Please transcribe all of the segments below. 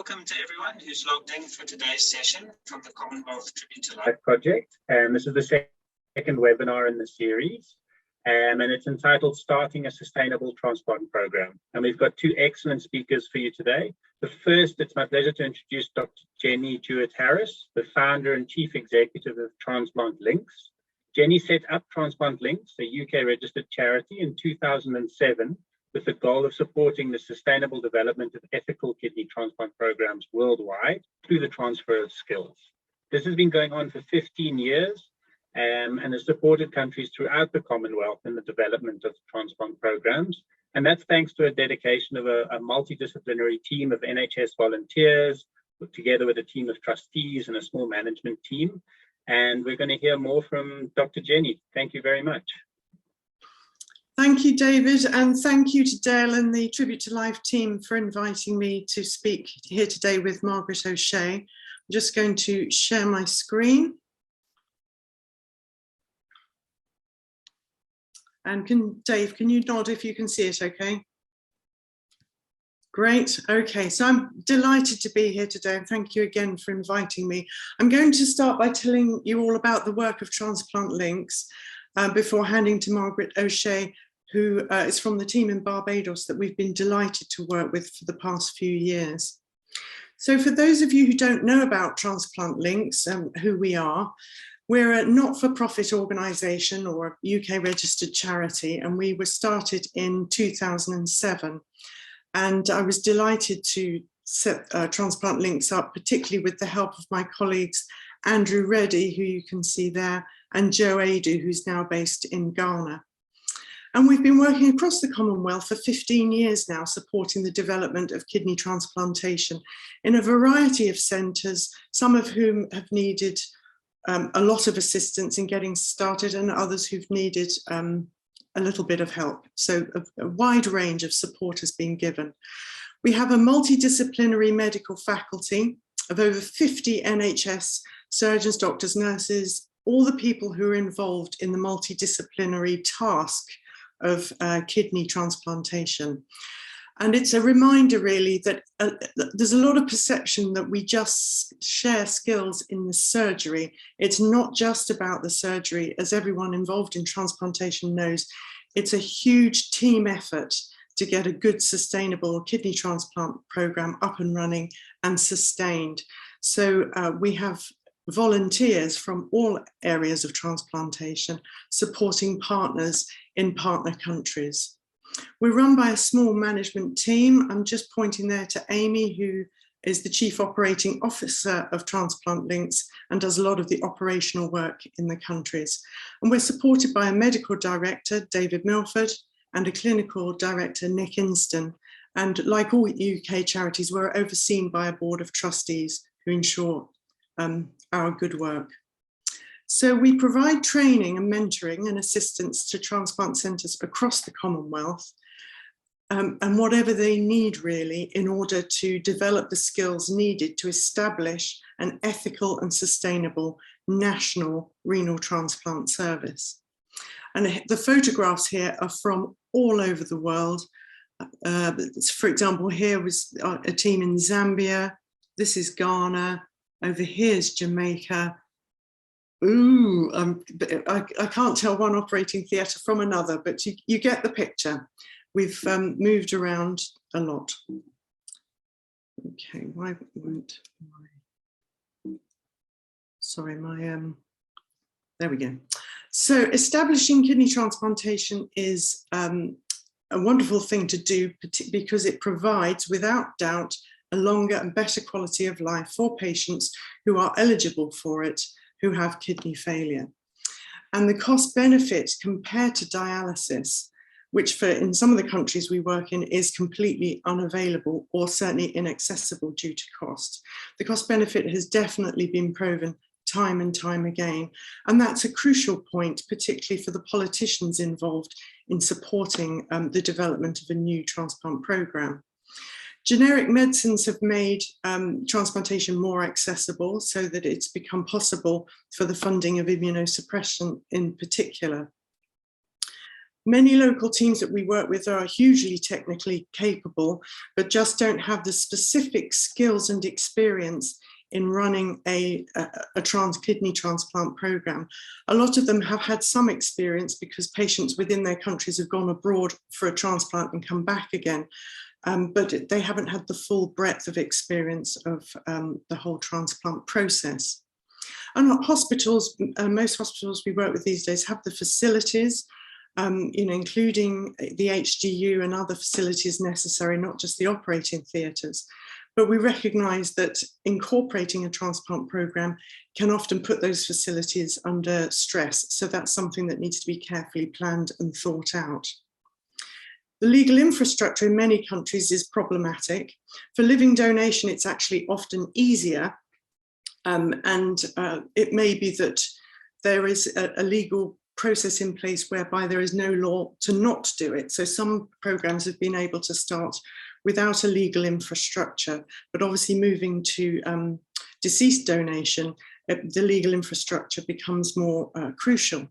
welcome to everyone who's logged in for today's session from the Commonwealth Tribute to Life project. This is the second webinar in the series, and it's entitled Starting a Sustainable Transplant Program. And we've got two excellent speakers for you today. The first, it's my pleasure to introduce Dr. Jenny Jewett-Harris, the founder and chief executive of Transplant Links. Jenny set up Transplant Links, a UK-registered charity, in 2007 with the goal of supporting the sustainable development of ethical kidney transplant programs worldwide through the transfer of skills. This has been going on for 15 years and has supported countries throughout the Commonwealth in the development of transplant programs. And that's thanks to a dedication of a multidisciplinary team of NHS volunteers, together with a team of trustees and a small management team. And we're going to hear more from Dr. Jenny. Thank you very much. Thank you, David, and thank you to Dale and the Tribute to Life team for inviting me to speak here today with Margaret O'Shea. I'm just going to share my screen. And Dave, can you nod if you can see it okay? Great, okay, so I'm delighted to be here today and thank you again for inviting me. I'm going to start by telling you all about the work of Transplant Links before handing to Margaret O'Shea, who is from the team in Barbados that we've been delighted to work with for the past few years. So for those of you who don't know about Transplant Links, who we are, we're a not-for-profit organisation or a UK registered charity, and we were started in 2007. And I was delighted to set Transplant Links up, particularly with the help of my colleagues, Andrew Reddy, who you can see there, and Joe Adu, who's now based in Ghana. And we've been working across the Commonwealth for 15 years now, supporting the development of kidney transplantation in a variety of centres, some of whom have needed a lot of assistance in getting started and others who've needed a little bit of help. So a wide range of support has been given. We have a multidisciplinary medical faculty of over 50 NHS surgeons, doctors, nurses, all the people who are involved in the multidisciplinary task of kidney transplantation. And it's a reminder really that there's a lot of perception that we just share skills in the surgery. It's not just about the surgery, as everyone involved in transplantation knows. It's a huge team effort to get a good sustainable kidney transplant program up and running and sustained. So we have volunteers from all areas of transplantation supporting partners in partner countries. We're run by a small management team. I'm just pointing there to Amy, who is the Chief Operating Officer of Transplant Links and does a lot of the operational work in the countries. And we're supported by a medical director, David Milford, and a clinical director, Nick Inston. And like all UK charities, we're overseen by a board of trustees who ensure our good work. So we provide training and mentoring and assistance to transplant centres across the Commonwealth and whatever they need really in order to develop the skills needed to establish an ethical and sustainable national renal transplant service. And the photographs here are from all over the world. For example, here was a team in Zambia. This is Ghana. Over here is Jamaica. Ooh, I can't tell one operating theatre from another, but you get the picture. We've moved around a lot. Okay, why won't my, sorry, there we go. So establishing kidney transplantation is a wonderful thing to do because it provides, without doubt, a longer and better quality of life for patients who are eligible for it, who have kidney failure. And the cost benefit compared to dialysis, which in some of the countries we work in is completely unavailable or certainly inaccessible due to cost. The cost benefit has definitely been proven time and time again. And that's a crucial point, particularly for the politicians involved in supporting the development of a new transplant programme. Generic medicines have made transplantation more accessible so that it's become possible for the funding of immunosuppression in particular. Many local teams that we work with are hugely technically capable, but just don't have the specific skills and experience in running a kidney transplant program. A lot of them have had some experience because patients within their countries have gone abroad for a transplant and come back again, but they haven't had the full breadth of experience of the whole transplant process. And hospitals, most hospitals we work with these days have the facilities, including the HDU and other facilities necessary, not just the operating theatres. But we recognise that incorporating a transplant programme can often put those facilities under stress. So that's something that needs to be carefully planned and thought out. The legal infrastructure in many countries is problematic. For living donation, it's actually often easier. It may be that there is a legal process in place whereby there is no law to not do it. So some programs have been able to start without a legal infrastructure, but obviously moving to deceased donation, the legal infrastructure becomes more crucial.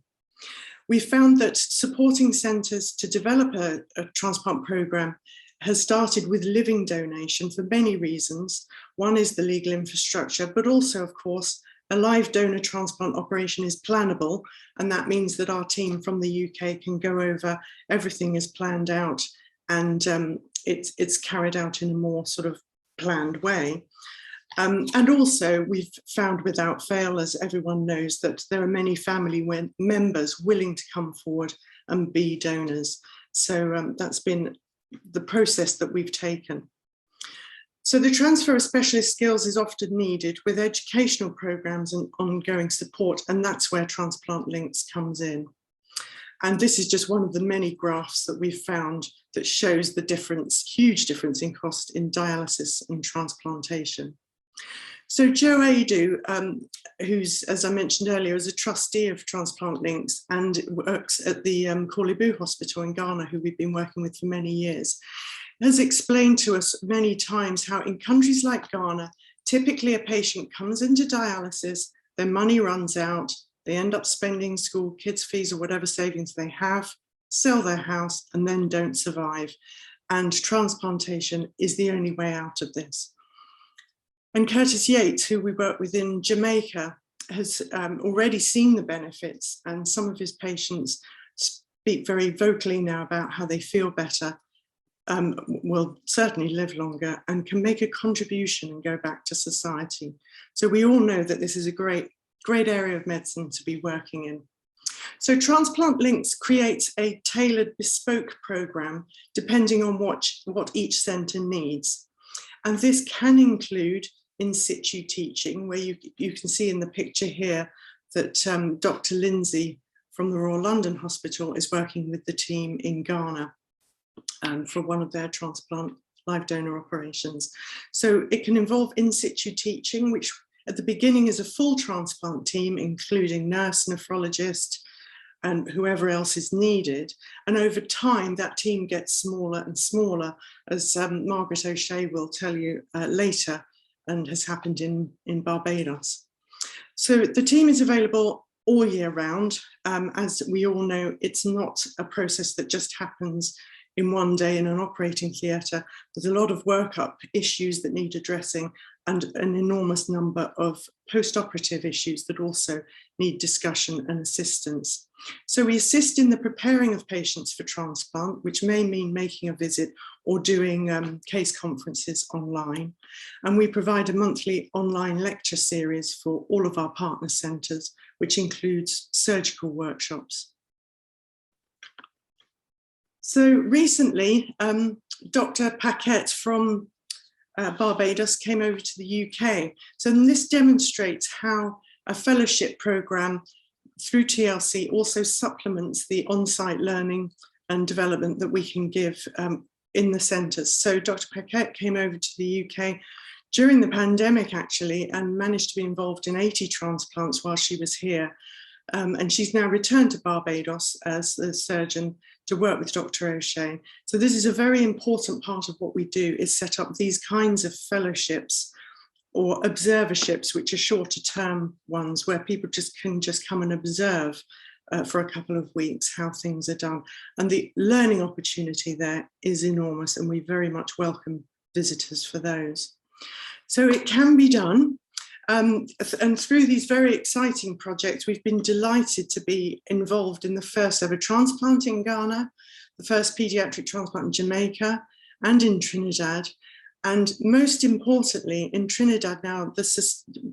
We found that supporting centres to develop a transplant programme has started with living donation for many reasons. One is the legal infrastructure, but also, of course, a live donor transplant operation is plannable, and that means that our team from the UK can go over everything is planned out, and it's carried out in a more sort of planned way. And also we've found without fail, as everyone knows, that there are many family members willing to come forward and be donors. So that's been the process that we've taken. So the transfer of specialist skills is often needed with educational programs and ongoing support, and that's where Transplant Links comes in. And this is just one of the many graphs that we've found that shows the difference, huge difference in cost in dialysis and transplantation. So Jo Adu, who's, as I mentioned earlier, is a trustee of Transplant Links and works at the Korle-Bu Hospital in Ghana, who we've been working with for many years, has explained to us many times how in countries like Ghana, typically a patient comes into dialysis, their money runs out, they end up spending school kids' fees or whatever savings they have, sell their house, and then don't survive. And transplantation is the only way out of this. And Curtis Yates, who we work with in Jamaica, has already seen the benefits, and some of his patients speak very vocally now about how they feel better, will certainly live longer, and can make a contribution and go back to society. So we all know that this is a great area of medicine to be working in. So Transplant Links creates a tailored bespoke programme depending on what each centre needs. And this can include in situ teaching, where you can see in the picture here that Dr. Lindsay from the Royal London Hospital is working with the team in Ghana for one of their transplant live donor operations. So it can involve in situ teaching, which at the beginning is a full transplant team, including nurse, nephrologist, and whoever else is needed. And over time, that team gets smaller and smaller, as Margaret O'Shea will tell you later, and has happened in Barbados. So the team is available all year round. As we all know, it's not a process that just happens in one day in an operating theatre. There's a lot of workup issues that need addressing, and an enormous number of post-operative issues that also need discussion and assistance. So we assist in the preparing of patients for transplant, which may mean making a visit or doing case conferences online. And we provide a monthly online lecture series for all of our partner centres, which includes surgical workshops. So recently, Dr. Paquette from Barbados came over to the UK. So this demonstrates how a fellowship programme through TLC also supplements the on-site learning and development that we can give in the centres. So Dr. Paquette came over to the UK during the pandemic, actually, and managed to be involved in 80 transplants while she was here. And she's now returned to Barbados as the surgeon to work with Dr. O'Shea. So this is a very important part of what we do, is set up these kinds of fellowships or observerships, which are shorter term ones where people can come and observe for a couple of weeks how things are done. And the learning opportunity there is enormous, and we very much welcome visitors for those. So it can be done. And through these very exciting projects, we've been delighted to be involved in the first ever transplant in Ghana, the first paediatric transplant in Jamaica and in Trinidad. And most importantly, in Trinidad now,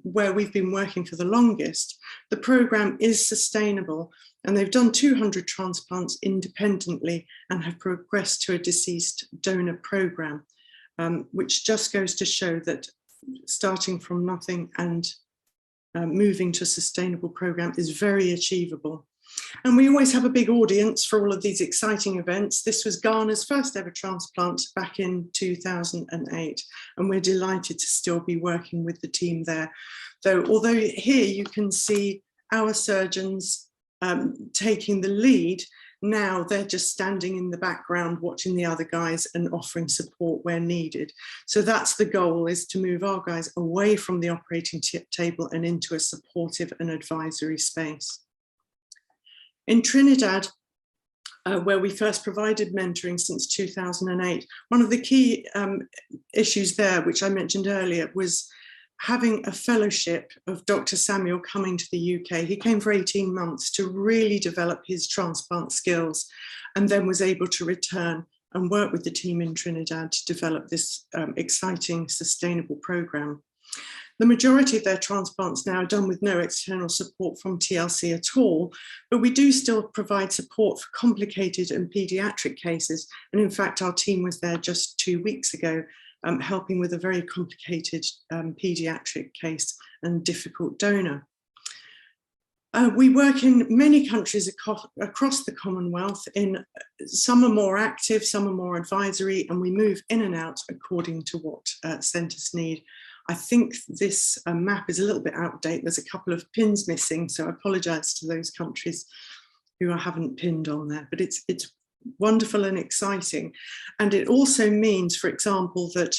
where we've been working for the longest, the program is sustainable, and they've done 200 transplants independently and have progressed to a deceased donor program, which just goes to show that starting from nothing and moving to a sustainable program is very achievable. And we always have a big audience for all of these exciting events. This was Ghana's first ever transplant back in 2008, and we're delighted to still be working with the team there. Although here you can see our surgeons taking the lead, now they're just standing in the background watching the other guys and offering support where needed. So that's the goal, is to move our guys away from the operating table and into a supportive and advisory space. In Trinidad, where we first provided mentoring since 2008, one of the key issues there, which I mentioned earlier, was having a fellowship of Dr. Samuel coming to the UK. He came for 18 months to really develop his transplant skills, and then was able to return and work with the team in Trinidad to develop this exciting, sustainable program. The majority of their transplants now are done with no external support from TLC at all, but we do still provide support for complicated and paediatric cases. And in fact, our team was there just 2 weeks ago, helping with a very complicated paediatric case and difficult donor. We work in many countries across the Commonwealth. Some are more active, some are more advisory, and we move in and out according to what centres need. I think this map is a little bit out of date. There's a couple of pins missing, so I apologise to those countries who I haven't pinned on there, but it's wonderful and exciting. And it also means, for example, that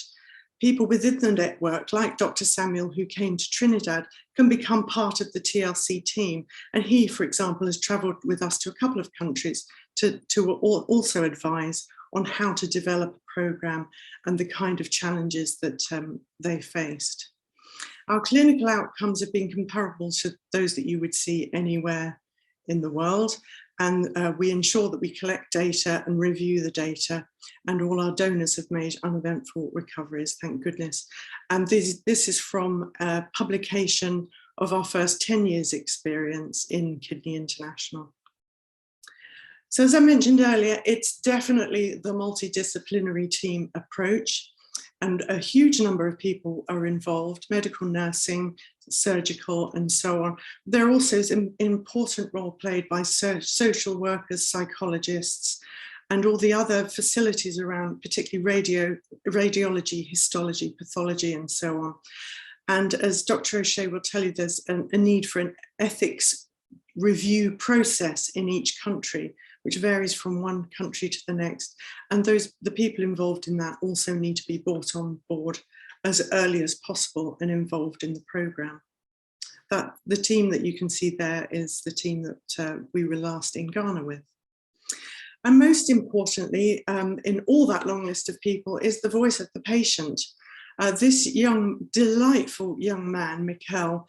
people within the network, like Dr. Samuel, who came to Trinidad, can become part of the TLC team. And he, for example, has travelled with us to a couple of countries to also advise on how to develop a programme and the kind of challenges that they faced. Our clinical outcomes have been comparable to those that you would see anywhere in the world. And we ensure that we collect data and review the data, and all our donors have made uneventful recoveries, thank goodness. And this is from a publication of our first 10 years experience in Kidney International. So as I mentioned earlier, it's definitely the multidisciplinary team approach, and a huge number of people are involved: medical, nursing, surgical, and so on. There also is an important role played by social workers, psychologists, and all the other facilities around, particularly radiology, histology, pathology, and so on. And as Dr. O'Shea will tell you, there's a need for an ethics review process in each country, which varies from one country to the next. And the people involved in that also need to be brought on board as early as possible and involved in the programme. The team that you can see there is the team that we were last in Ghana with. And most importantly, in all that long list of people, is the voice of the patient. This delightful young man, Mikel,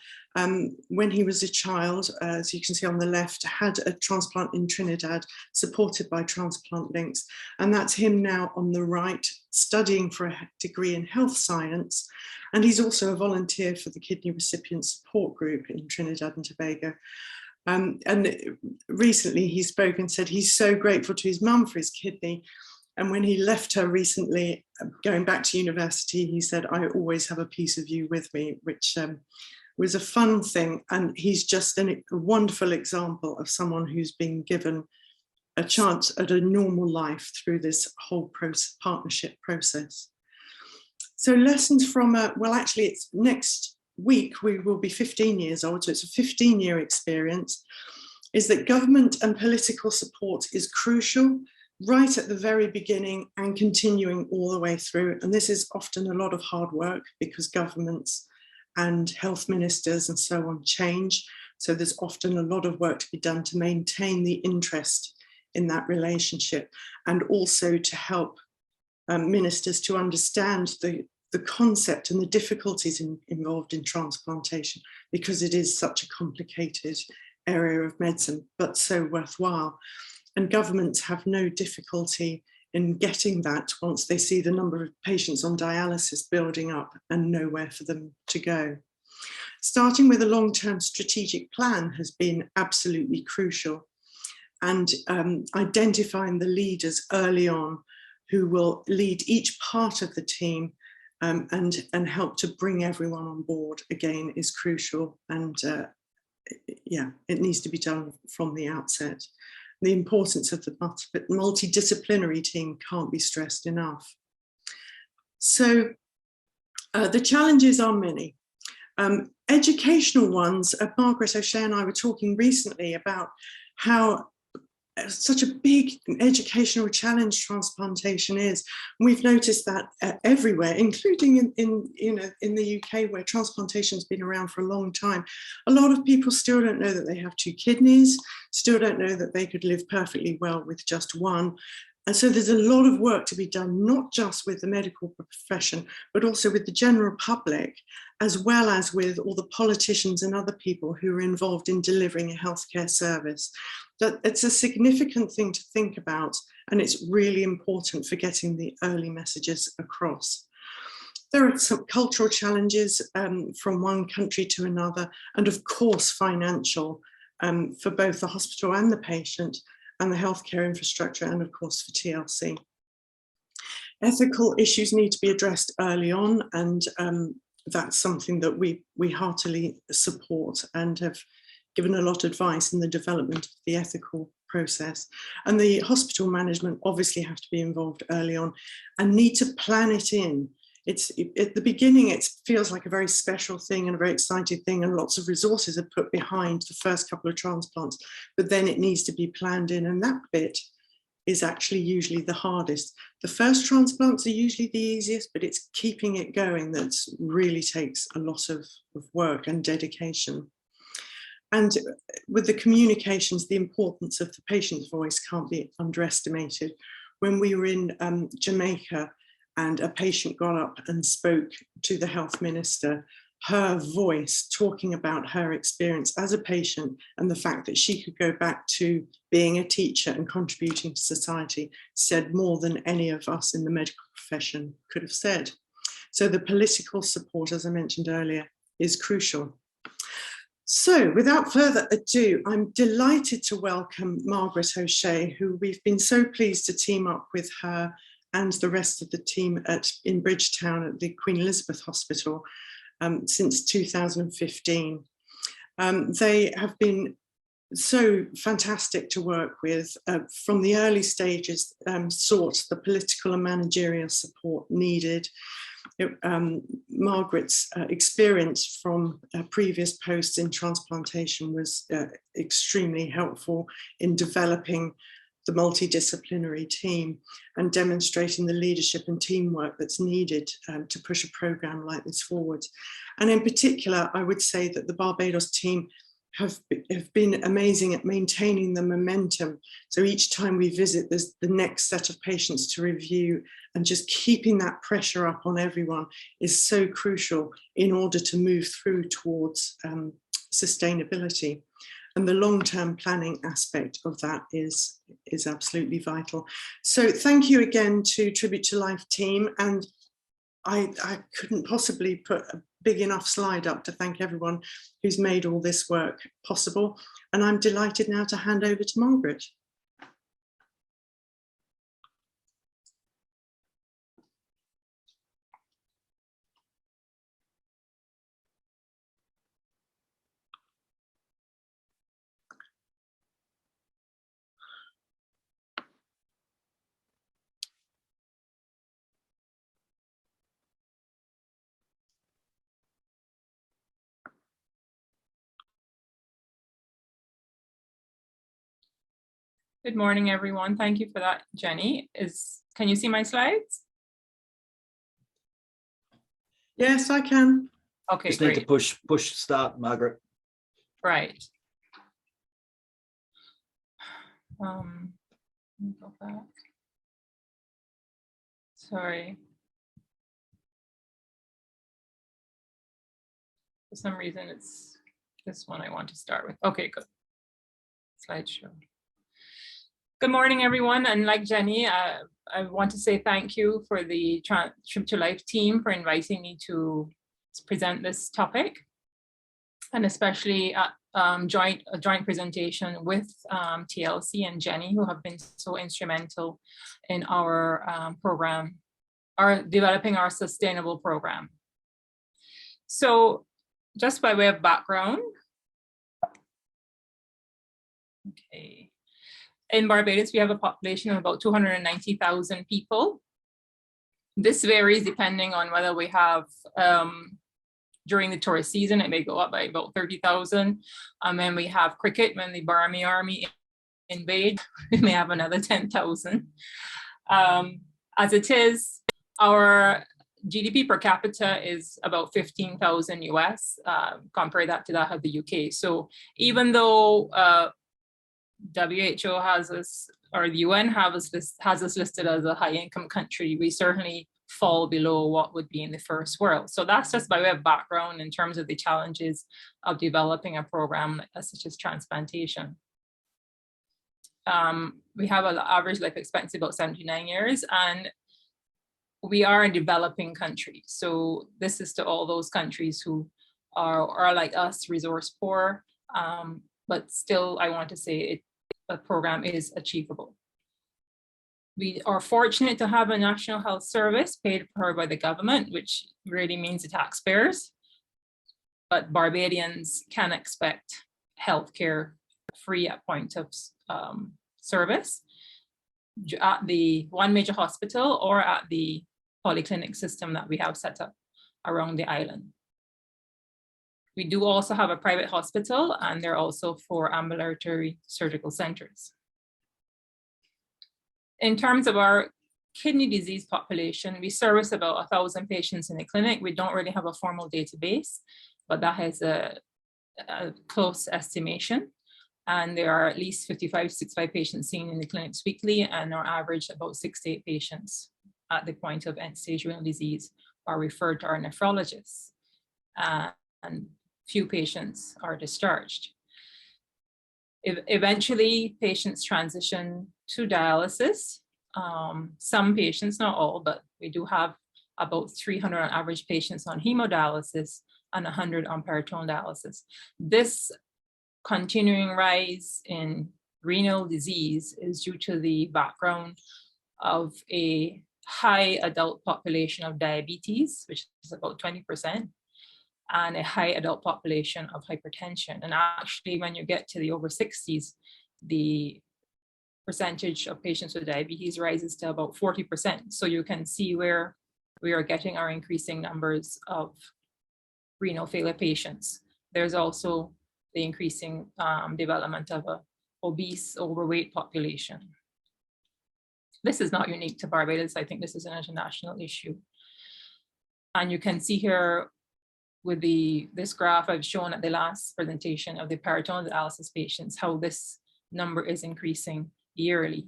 when he was a child, as you can see on the left, had a transplant in Trinidad, supported by Transplant Links. And that's him now on the right, studying for a degree in health science. And he's also a volunteer for the Kidney Recipient Support Group in Trinidad and Tobago. And recently he spoke and said he's so grateful to his mum for his kidney. And when he left her recently, going back to university, he said, "I always have a piece of you with me," which was a fun thing. And he's just a wonderful example of someone who's been given a chance at a normal life through this whole partnership process. So lessons from, well, actually, it's next week, we will be 15 years old, so it's a 15-year experience, is that government and political support is crucial right at the very beginning and continuing all the way through. And this is often a lot of hard work because governments and health ministers and so on change. So there's often a lot of work to be done to maintain the interest in that relationship, and also to help ministers to understand the concept and the difficulties involved in transplantation, because it is such a complicated area of medicine, but so worthwhile. And governments have no difficulty in getting that once they see the number of patients on dialysis building up and nowhere for them to go. Starting with a long-term strategic plan has been absolutely crucial, and identifying the leaders early on who will lead each part of the team and help to bring everyone on board again is crucial. And yeah, it needs to be done from the outset. The importance of the multidisciplinary team can't be stressed enough. So the challenges are many. Educational ones, Margaret O'Shea and I were talking recently about how such a big educational challenge transplantation is. We've noticed that everywhere, including in the UK, where transplantation has been around for a long time. A lot of people still don't know that they have 2 kidneys, still don't know that they could live perfectly well with just one. And so there's a lot of work to be done, not just with the medical profession, but also with the general public, as well as with all the politicians and other people who are involved in delivering a healthcare service. That it's a significant thing to think about, and it's really important for getting the early messages across. There are some cultural challenges from one country to another, and of course financial for both the hospital and the patient, and the healthcare infrastructure, and of course for TLC. Ethical issues need to be addressed early on, and that's something that we heartily support and have given a lot of advice in the development of the ethical process. And the hospital management obviously have to be involved early on and need to plan it in. At the beginning, it feels like a very special thing and a very exciting thing, and lots of resources are put behind the first couple of transplants, but then it needs to be planned in, and that bit is actually usually the hardest. The first transplants are usually the easiest, but it's keeping it going that really takes a lot of work and dedication. And with the communications, the importance of the patient's voice can't be underestimated. When we were in Jamaica, and a patient got up and spoke to the health minister, her voice talking about her experience as a patient and the fact that she could go back to being a teacher and contributing to society said more than any of us in the medical profession could have said. So the political support, as I mentioned earlier, is crucial. So without further ado, I'm delighted to welcome Margaret O'Shea, who we've been so pleased to team up with her and the rest of the team in Bridgetown at the Queen Elizabeth Hospital since 2015. They have been so fantastic to work with. From the early stages, sought the political and managerial support needed. Margaret's experience from previous posts in transplantation was extremely helpful in developing the multidisciplinary team and demonstrating the leadership and teamwork that's needed to push a program like this forward. And in particular, I would say that the Barbados team have been amazing at maintaining the momentum. So each time we visit, there's the next set of patients to review, and just keeping that pressure up on everyone is so crucial in order to move through towards sustainability. And the long-term planning aspect of that is absolutely vital. So thank you again to Tribute to Life team. And I couldn't possibly put a big enough slide up to thank everyone who's made all this work possible. And I'm delighted now to hand over to Margaret. Good morning, everyone. Thank you for that, Jenny. Can you see my slides? Yes, I can. Okay, Just great. need to push start, Margaret. Right. Let me go back. Sorry. For some reason, it's this one I want to start with. Okay, good. Slideshow. Good morning, everyone. And like Jenny, I want to say thank you for the Trip to Life team for inviting me to present this topic, and especially a joint presentation with TLC and Jenny, who have been so instrumental in our program, developing our sustainable program. So just by way of background, okay. In Barbados, we have a population of about 290,000 people. This varies depending on whether we have, during the tourist season, it may go up by about 30,000. And then we have cricket, when the Barmy Army invade, we may have another 10,000. As it is, our GDP per capita is about 15,000 US, compare that to that of the UK. So even though WHO has us, or the UN has us listed as a high income country, we certainly fall below what would be in the first world. So that's just by way of background in terms of the challenges of developing a program such as transplantation. We have an average life expectancy about 79 years, and we are a developing country. So this is to all those countries who are like us, resource poor, but still I want to say a program is achievable. We are fortunate to have a national health service paid for by the government, which really means the taxpayers. But Barbadians can expect healthcare free at point of service at the one major hospital or at the polyclinic system that we have set up around the island. We do also have a private hospital, and there are also 4 ambulatory surgical centers. In terms of our kidney disease population, we service about 1,000 patients in the clinic. We don't really have a formal database, but that has a close estimation. And there are at least 55 to 65 patients seen in the clinics weekly, and our average about 6 to 8 patients at the point of end-stage renal disease are referred to our nephrologists. And few patients are discharged. Eventually, patients transition to dialysis. Some patients, not all, but we do have about 300 on average patients on hemodialysis and 100 on peritoneal dialysis. This continuing rise in renal disease is due to the background of a high adult population of diabetes, which is about 20%. And a high adult population of hypertension. And actually, when you get to the over 60s, the percentage of patients with diabetes rises to about 40%. So you can see where we are getting our increasing numbers of renal failure patients. There's also the increasing development of an obese, overweight population. This is not unique to Barbados. I think this is an international issue. And you can see here with this graph I've shown at the last presentation of the peritoneal dialysis patients, how this number is increasing yearly.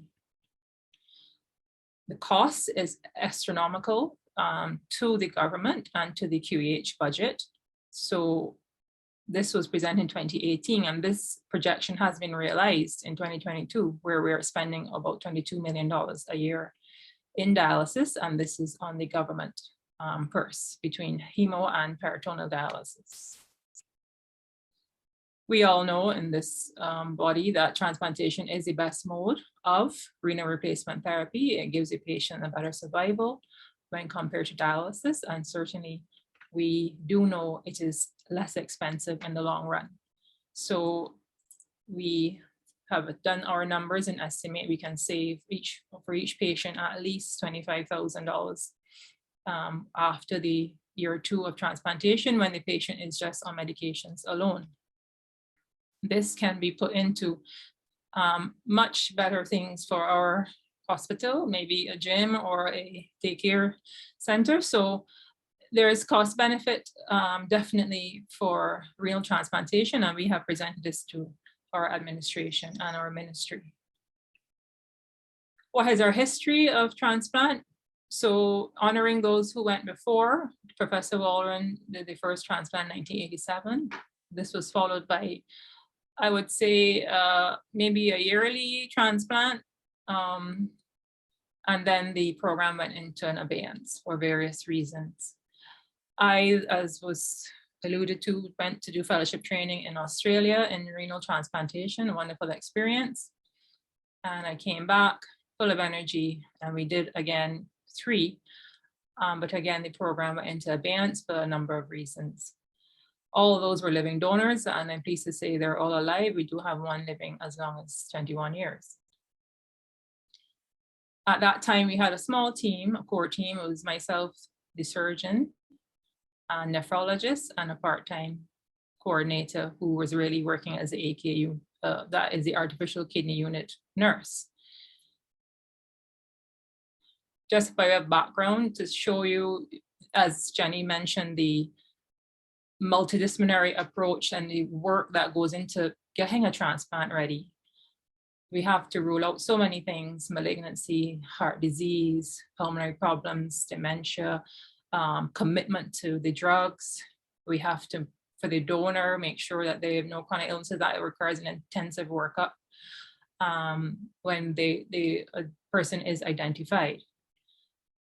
The cost is astronomical to the government and to the QEH budget. So this was presented in 2018, and this projection has been realized in 2022, where we are spending about $22 million a year in dialysis, and this is on the government purse between hemo and peritoneal dialysis. We all know in this body that transplantation is the best mode of renal replacement therapy. It gives the patient a better survival when compared to dialysis, and certainly we do know it is less expensive in the long run. So we have done our numbers and estimate we can save for each patient at least $25,000 after the year 2 of transplantation, when the patient is just on medications alone. This can be put into much better things for our hospital, maybe a gym or a daycare center. So There is cost benefit definitely for renal transplantation, and we have presented this to our administration and our ministry. What is our history of transplant? So honoring those who went before, Professor Walren did the first transplant in 1987. This was followed by, I would say, maybe a yearly transplant. And then the program went into an abeyance for various reasons. I, as was alluded to, went to do fellowship training in Australia in renal transplantation, a wonderful experience. And I came back full of energy, and we did again 3. But again, the program went into abeyance for a number of reasons. All of those were living donors, and I'm pleased to say they're all alive. We do have one living as long as 21 years. At that time, we had a small team, a core team. It was myself, the surgeon, a nephrologist, and a part-time coordinator who was really working as the AKU, that is the artificial kidney unit nurse. Just by way of background to show you, as Jenny mentioned, the multidisciplinary approach and the work that goes into getting a transplant ready. We have to rule out so many things: malignancy, heart disease, pulmonary problems, dementia, commitment to the drugs. We have to, for the donor, make sure that they have no chronic illnesses, that it requires an intensive workup when a person is identified.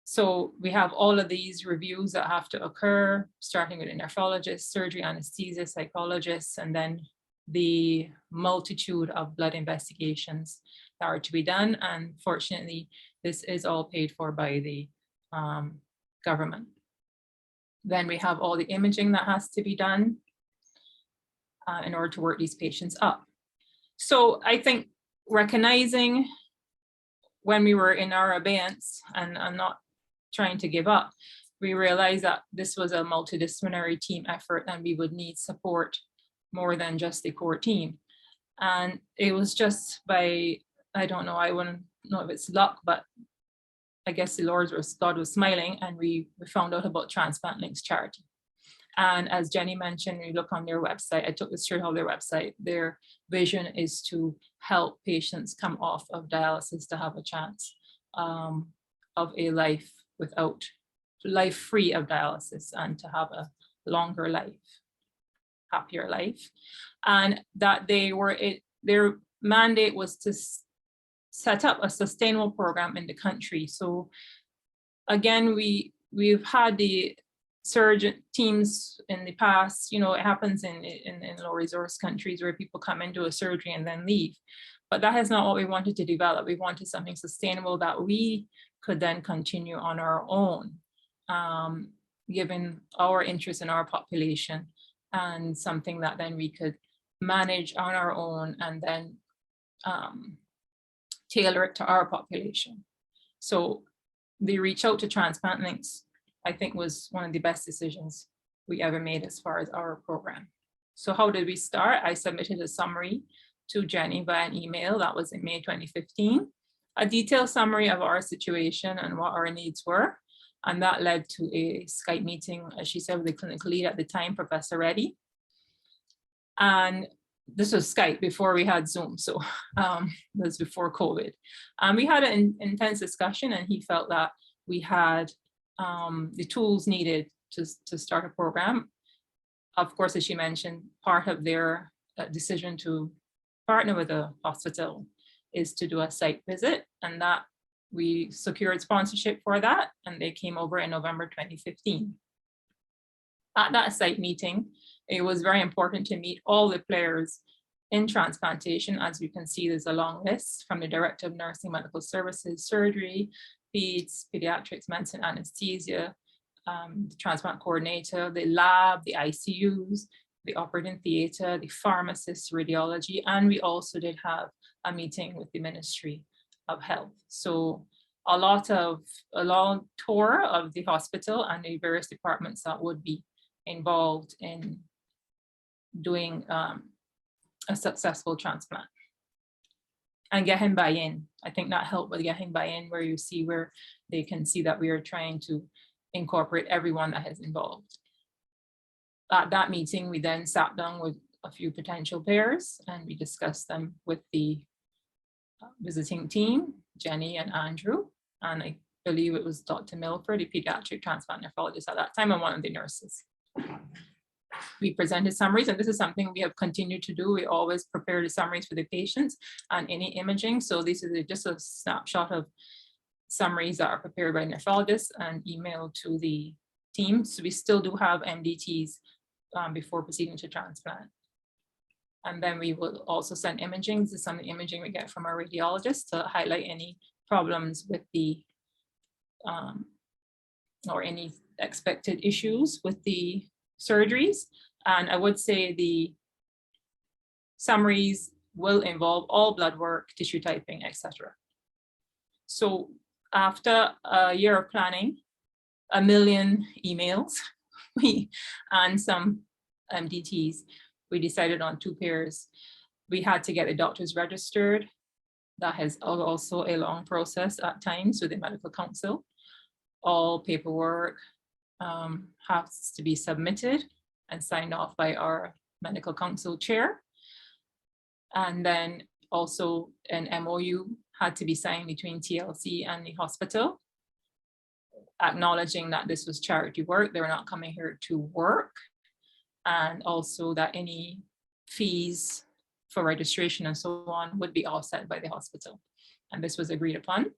So we have all of these reviews that have to occur, starting with a nephrologist, surgery, anesthesia, psychologists, and then the multitude of blood investigations that are to be done. And fortunately, this is all paid for by the government. Then we have all the imaging that has to be done in order to work these patients up. So I think recognizing when we were in our abeyance and not trying to give up, we realized that this was a multidisciplinary team effort and we would need support more than just the core team. And it was just by, I don't know, I wouldn't know if it's luck, but I guess the God was smiling, and we found out about Transplant Links charity. And as Jenny mentioned, we look on their website. I took this straight off their website. Their vision is to help patients come off of dialysis to have a chance of a life free of dialysis, and to have a longer life, happier life. And that their mandate was to set up a sustainable program in the country. So again, we've had the surgeon teams in the past, you know, it happens in low resource countries where people come into a surgery and then leave. But that is not what we wanted to develop. We wanted something sustainable that we could then continue on our own, given our interest in our population, and something that then we could manage on our own and then tailor it to our population. So the reach out to Transplant Links, I think, was one of the best decisions we ever made as far as our program. So how did we start? I submitted a summary to Jenny via an email. That was in May 2015, a detailed summary of our situation and what our needs were. And that led to a Skype meeting, as she said, with the clinical lead at the time, Professor Reddy. And this was Skype before we had Zoom, so it was before COVID. We had an intense discussion, and he felt that we had the tools needed to start a program. Of course, as she mentioned, part of their decision to partner with a hospital is to do a site visit, and that we secured sponsorship for that, and they came over in November 2015. At that site meeting, it was very important to meet all the players in transplantation. As you can see, there's a long list from the Director of Nursing Medical Services, Surgery, Peds, Pediatrics, Medicine, Anesthesia, the Transplant Coordinator, the lab, the ICUs, the operating theater, the pharmacists, radiology, and we also did have a meeting with the Ministry of Health. So a long tour of the hospital and the various departments that would be involved in doing a successful transplant. And getting buy-in. I think that helped with getting buy-in, where you see where they can see that we are trying to incorporate everyone that is involved. At that meeting, we then sat down with a few potential pairs and we discussed them with the visiting team, Jenny and Andrew, and I believe it was Dr. Milford, the pediatric transplant nephrologist at that time, and one of the nurses. We presented summaries, and this is something we have continued to do. We always prepare the summaries for the patients and any imaging. So this is just a snapshot of summaries that are prepared by nephrologists and emailed to the team. So we still do have MDTs before proceeding to transplant. And then we will also send imaging. This is some of the imaging we get from our radiologists to highlight any problems with the, or any expected issues with the surgeries. And I would say the summaries will involve all blood work, tissue typing, etc. So after a year of planning, 1 million emails, and some MDTs, we decided on 2 pairs. We had to get the doctors registered. That has also a long process at times with the medical council. All paperwork has to be submitted and signed off by our medical council chair. And then also an MOU had to be signed between TLC and the hospital, acknowledging that this was charity work. They were not coming here to work. And also that any fees for registration and so on would be offset by the hospital. And this was agreed upon.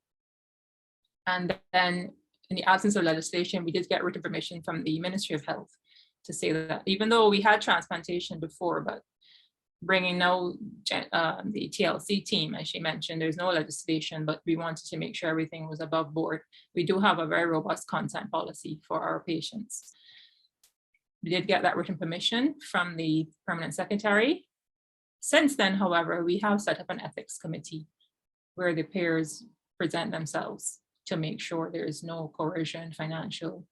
And then in the absence of legislation, we did get written permission from the Ministry of Health to say that even though we had transplantation before, but bringing now the TLC team, as she mentioned, there's no legislation, but we wanted to make sure everything was above board. We do have a very robust consent policy for our patients. We did get that written permission from the permanent secretary. Since then, however, we have set up an ethics committee where the pairs present themselves to make sure there is no coercion, financial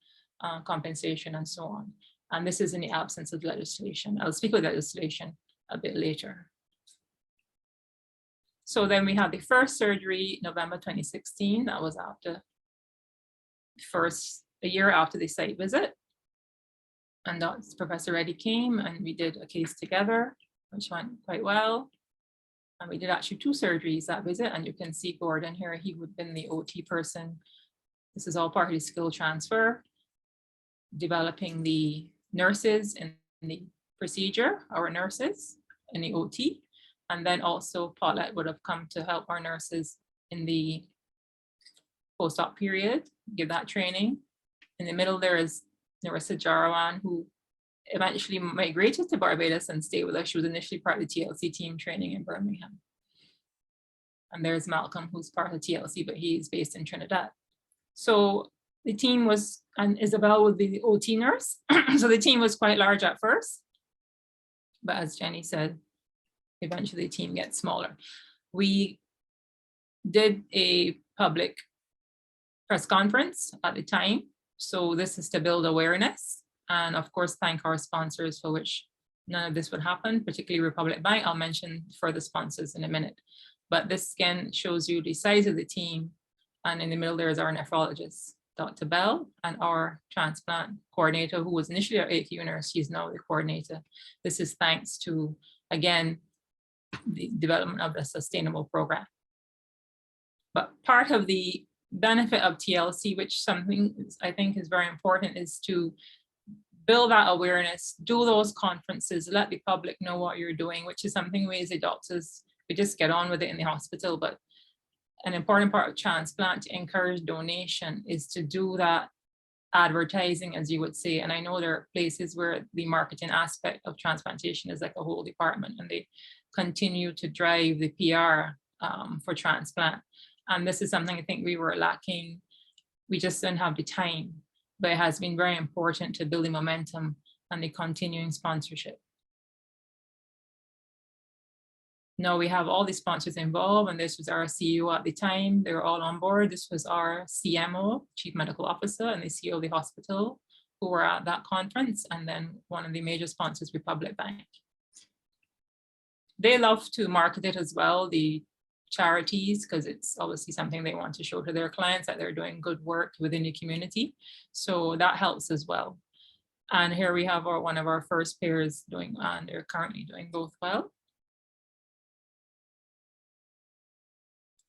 compensation, and so on. And this is in the absence of legislation. I'll speak with legislation a bit later. So then we had the first surgery, November 2016. That was after a year after the site visit. And Professor Reddy came and we did a case together, which went quite well. And we did actually 2 surgeries that visit. And you can see Gordon here, he would have been the OT person. This is all part of the skill transfer, developing the nurses in the procedure, our nurses in the OT. And then also Paulette would have come to help our nurses in the post-op period, give that training. In the middle there is Narissa Jarawan, who eventually migrated to Barbados and stayed with us. She was initially part of the TLC team training in Birmingham. And there's Malcolm, who's part of TLC, but he's based in Trinidad. So the team was, and Isabel was the OT nurse. So the team was quite large at first. But as Jenny said, eventually the team gets smaller. We did a public press conference at the time. So this is to build awareness and of course thank our sponsors, for which none of this would happen, particularly Republic Bank. I'll mention further sponsors in a minute. But this again shows you the size of the team. And in the middle there is our nephrologist, Dr. Bell, and our transplant coordinator, who was initially our AQ nurse. She's now the coordinator. This is thanks to, again, the development of the sustainable program. But part of the benefit of TLC, which something I think is very important, is to build that awareness, do those conferences, let the public know what you're doing, which is something we as the doctors, we just get on with it in the hospital. But an important part of transplant to encourage donation is to do that advertising, as you would say. And I know there are places where the marketing aspect of transplantation is like a whole department, and they continue to drive the PR for transplant. And this is something I think we were lacking. We just didn't have the time, but it has been very important to build the momentum and the continuing sponsorship. Now we have all the sponsors involved, and this was our CEO at the time. They were all on board. This was our CMO, Chief Medical Officer, and the CEO of the hospital, who were at that conference, and then one of the major sponsors, Republic Bank. They love to market it as well. The charities, because it's obviously something they want to show to their clients that they're doing good work within the community. So that helps as well. And here we have one of our first pairs doing, and they're currently doing both well.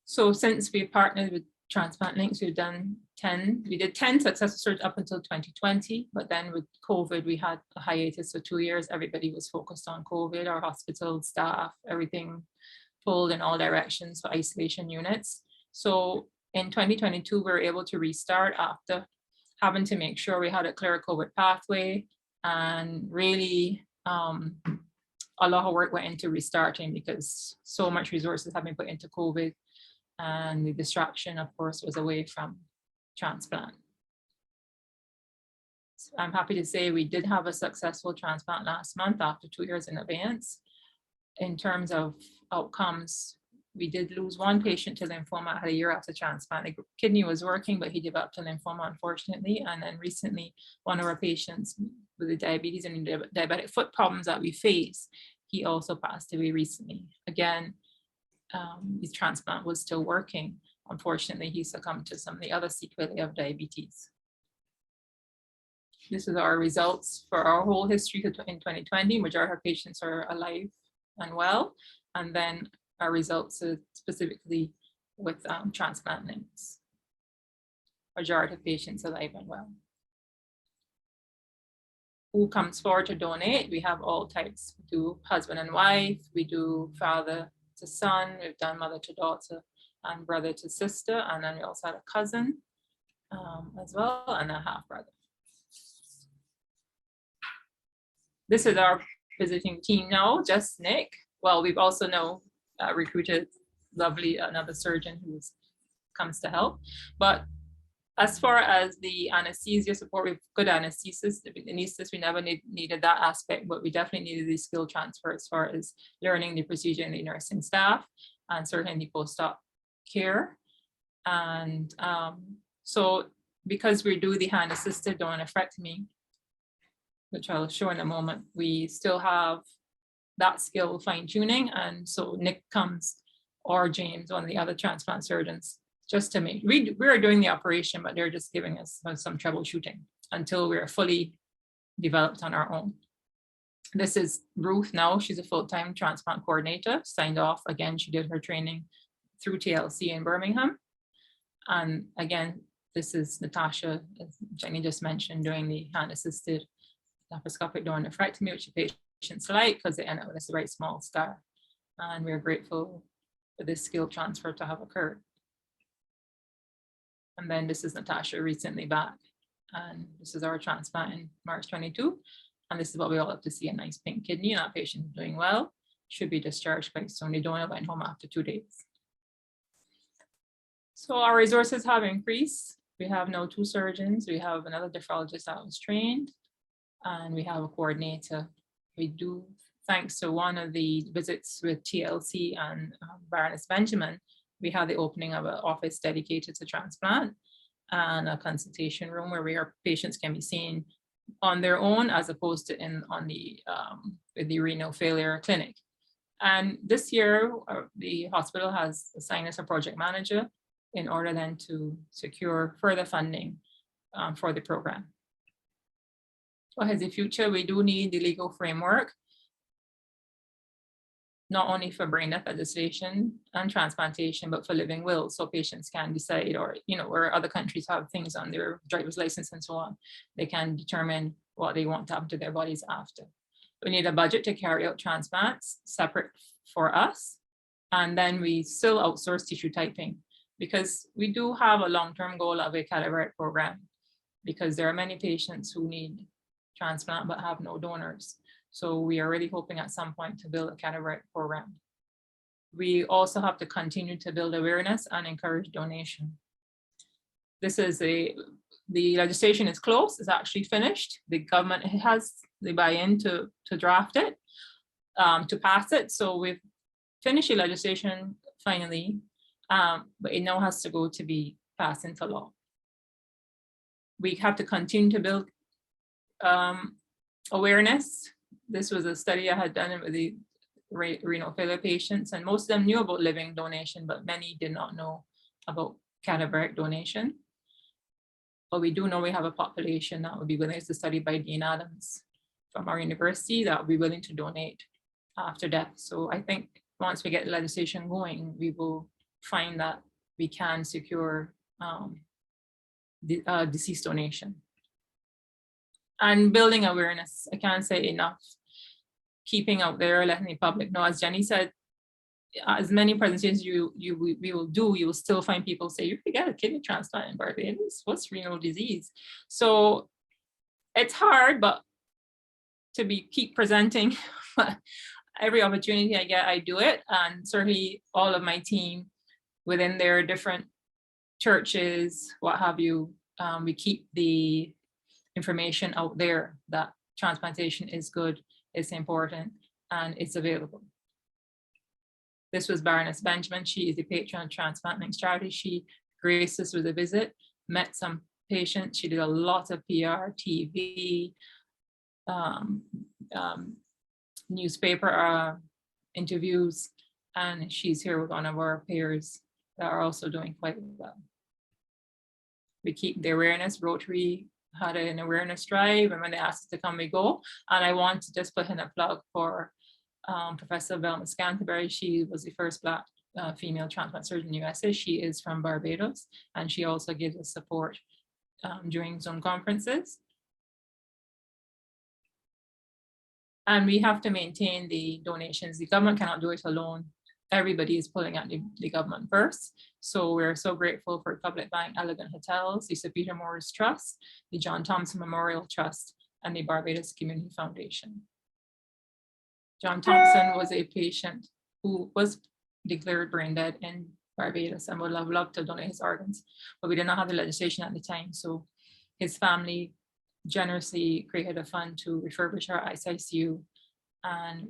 So since we partnered with Transplant Links, we did 10 successful surgeries up until 2020, but then with COVID, we had a hiatus for 2 years. Everybody was focused on COVID, our hospital staff, everything pulled in all directions for isolation units. So in 2022, we were able to restart after having to make sure we had a clear COVID pathway, and really a lot of work went into restarting because so much resources have been put into COVID, and the distraction, of course, was away from transplant. So I'm happy to say we did have a successful transplant last month after 2 years in advance. In terms of outcomes, we did lose one patient to lymphoma a year after transplant. The kidney was working, but he developed a lymphoma, unfortunately. And then recently, one of our patients with the diabetes and the diabetic foot problems that we face, he also passed away recently. Again, his transplant was still working. Unfortunately, he succumbed to some of the other sequelae of diabetes. This is our results for our whole history in 2020. Majority of our patients are alive and well. And then our results are specifically with Transplant Links. Majority of patients alive and well. Who comes forward to donate? We have all types. We do husband and wife, we do father to son, we've done mother to daughter and brother to sister, and then we also had a cousin as well, and a half brother. This is our visiting team now, just Nick. Well, we've also now recruited another surgeon who comes to help. But as far as the anesthesia support, we've good anesthesists. We never needed that aspect, but we definitely needed the skill transfer as far as learning the procedure and the nursing staff, and certainly the post-op care. And so because we do the hand-assisted donor-nephrectomy, which I'll show in a moment, we still have that skill fine-tuning. And so Nick comes, or James, one of the other transplant surgeons, just to make, we're doing the operation, but they're just giving us some troubleshooting until we're fully developed on our own. This is Ruth now. She's a full-time transplant coordinator, signed off. Again, she did her training through TLC in Birmingham. And again, this is Natasha, as Jenny just mentioned, doing the hand-assisted laparoscopic donor nephrectomy, which the patients like because they end up with a very small scar. And we're grateful for this skill transfer to have occurred. And then this is Natasha recently back. And this is our transplant in March 22. And this is what we all have to see, a nice pink kidney, and that patient is doing well, should be discharged quite soon. The donor went home after 2 days. So our resources have increased. We have now 2 surgeons. We have another nephrologist that was trained, and we have a coordinator. We do, thanks to one of the visits with TLC and Baroness Benjamin, we have the opening of an office dedicated to transplant and a consultation room where our patients can be seen on their own as opposed to with the renal failure clinic. And this year, the hospital has assigned us a project manager in order then to secure further funding for the program. What is the future? We do need the legal framework, not only for brain death legislation and transplantation, but for living wills, so patients can decide, or where other countries have things on their driver's license and so on, they can determine what they want to happen to their bodies after. We need a budget to carry out transplants separate for us, and then we still outsource tissue typing, because we do have a long-term goal of a cadaveric program, because there are many patients who need transplant but have no donors. So we are really hoping at some point to build a cadaveric program. We also have to continue to build awareness and encourage donation. This is the legislation is close, it's actually finished. The government has the buy-in to draft it, to pass it. So we've finished the legislation finally, but it now has to go to be passed into law. We have to continue to build awareness. This was a study I had done with the renal failure patients, and most of them knew about living donation, but many did not know about cadaveric donation. But we do know we have a population that would be willing to study by Dean Adams from our university that would be willing to donate after death. So I think once we get legislation going, we will find that we can secure deceased donation. And building awareness, I can't say enough. Keeping out there, letting the public know, as Jenny said, as many presentations we will do, you will still find people say, you could get a kidney transplant in Barbados, what's renal disease? So it's hard, but keep presenting. Every opportunity I get, I do it. And certainly all of my team within their different churches, what have you, we keep the information out there that transplantation is good, it's important, and it's available. This was Baroness Benjamin. She is the patron of Transplant Links Charity. She graced us with a visit, met some patients. She did a lot of PR, TV, newspaper interviews, and she's here with one of our peers that are also doing quite well. We keep the awareness. Rotary had an awareness drive, and when they asked us to come, we go. And I want to just put in a plug for Professor Velma Scantlebury. She was the first Black female transplant surgeon in the USA. She is from Barbados, and she also gives us support during Zoom conferences. And we have to maintain the donations. The government cannot do it alone. Everybody is pulling at the government first. So we're so grateful for Public Bank, Elegant Hotels, the Sir Peter Morris Trust, the John Thompson Memorial Trust, and the Barbados Community Foundation. John Thompson was a patient who was declared brain dead in Barbados and would have loved to donate his organs, but we did not have the legislation at the time. So his family generously created a fund to refurbish our ICU, and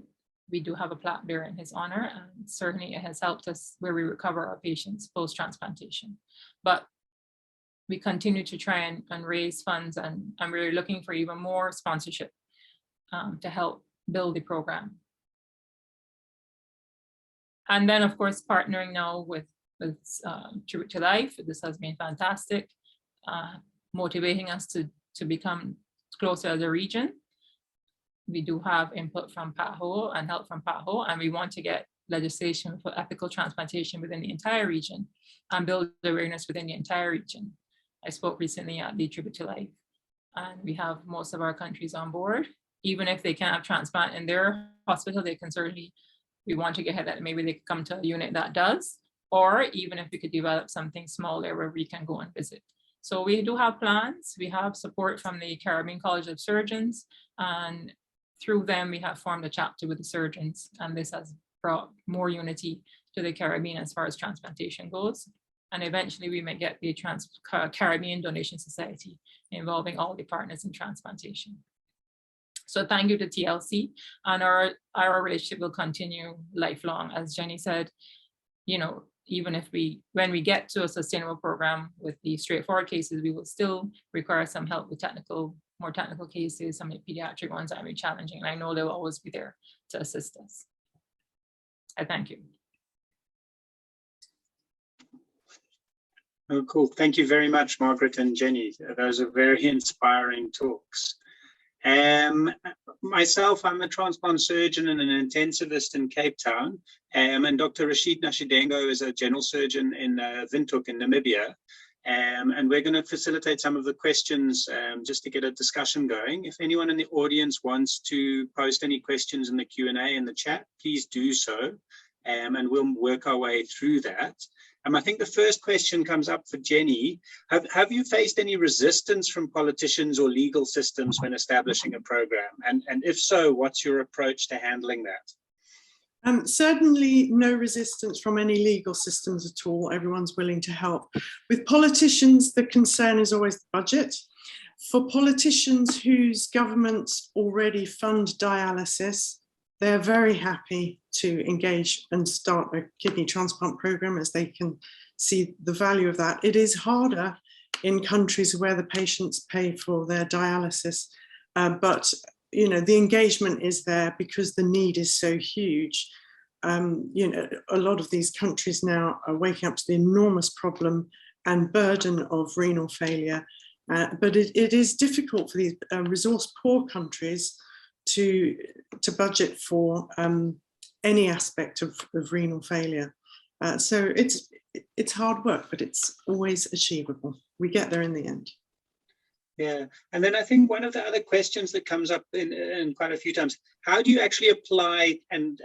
we do have a plaque there in his honor, and certainly it has helped us where we recover our patients post-transplantation. But we continue to try and raise funds, and we're looking for even more sponsorship to help build the program. And then, of course, partnering now with Tribute to Life. This has been fantastic, motivating us to become closer as a region. We do have input from PAHO and help from PAHO, and we want to get legislation for ethical transplantation within the entire region and build awareness within the entire region. I spoke recently at the Tribute to Life, and we have most of our countries on board. Even if they can't have transplant in their hospital, they can certainly, we want to get ahead that maybe they could come to a unit that does, or even if we could develop something small there where we can go and visit. So we do have plans. We have support from the Caribbean College of Surgeons, and through them we have formed a chapter with the surgeons, and this has brought more unity to the Caribbean as far as transplantation goes. And eventually we may get the Caribbean Donation Society involving all the partners in transplantation. So thank you to TLC, and our relationship will continue lifelong. As Jenny said, you know, even if when we get to a sustainable program with the straightforward cases, we will still require some help with more technical cases. Some of the pediatric ones are very challenging, and I know they'll always be there to assist us. I thank you. Oh, cool. Thank you very much, Margaret and Jenny. Those are very inspiring talks. Myself, I'm a transplant surgeon and an intensivist in Cape Town, and Dr. Rashid Nashidengo is a general surgeon in Windhoek in Namibia. And we're going to facilitate some of the questions just to get a discussion going. If anyone in the audience wants to post any questions in the Q&A in the chat, please do so, and we'll work our way through that. I think the first question comes up for Jenny. Have you faced any resistance from politicians or legal systems when establishing a program? And if so, what's your approach to handling that? Certainly no resistance from any legal systems at all. Everyone's willing to help. With politicians, the concern is always the budget. For politicians whose governments already fund dialysis, they're very happy to engage and start a kidney transplant program as they can see the value of that. It is harder in countries where the patients pay for their dialysis, but the engagement is there because the need is so huge. A lot of these countries now are waking up to the enormous problem and burden of renal failure. But it is difficult for these resource poor countries to budget for any aspect of renal failure. So it's hard work, but it's always achievable. We get there in the end. Yeah, and then I think one of the other questions that comes up in quite a few times, how do you actually apply and